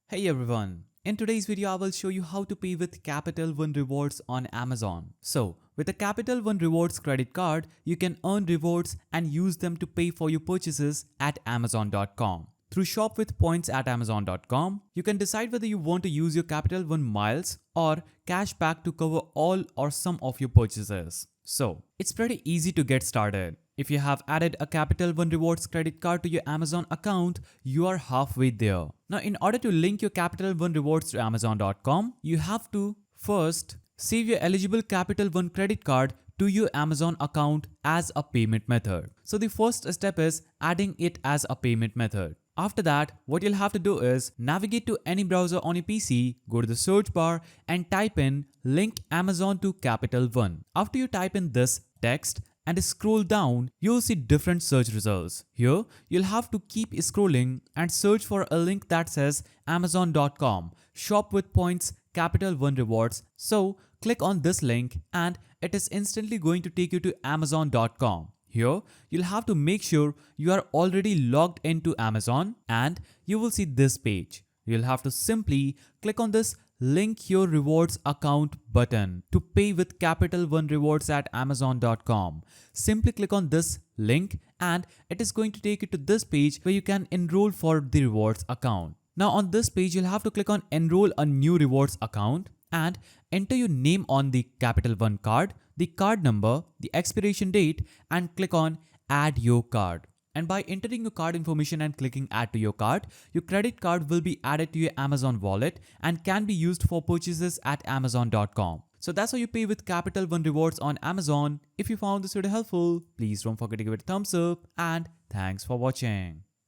Hey everyone! In today's video, I will show you how to pay with Capital One rewards on Amazon. So, with a Capital One rewards credit card, you can earn rewards and use them to pay for your purchases at Amazon.com. Through Shop with Points at Amazon.com, you can decide whether you want to use your Capital One miles or cash back to cover all or some of your purchases. So, it's pretty easy to get started. If you have added a Capital One Rewards credit card to your Amazon account, you are halfway there. Now, in order to link your Capital One Rewards to Amazon.com, you have to first save your eligible Capital One credit card to your Amazon account as a payment method. So the first step is adding it as a payment method. After that, what you'll have to do is navigate to any browser on your PC, go to the search bar and type in link Amazon to Capital One. After you type in this text and scroll down, you'll see different search results. Here, you'll have to keep scrolling and search for a link that says Amazon.com, shop with points, Capital One rewards. So click on this link and it is instantly going to take you to Amazon.com. Here, you'll have to make sure you are already logged into Amazon and you will see this page. You'll have to simply click on this link your rewards account button to pay with Capital One rewards at Amazon.com. Simply click on this link and it is going to take you to this page where you can enroll for the rewards account. Now on this page, you'll have to click on enroll a new rewards account and enter your name on the Capital One card, the card number, the expiration date and click on add your card. And by entering your card information and clicking add to your card, your credit card will be added to your Amazon wallet and can be used for purchases at Amazon.com. So that's how you pay with Capital One rewards on Amazon. If you found this video helpful, please don't forget to give it a thumbs up and thanks for watching.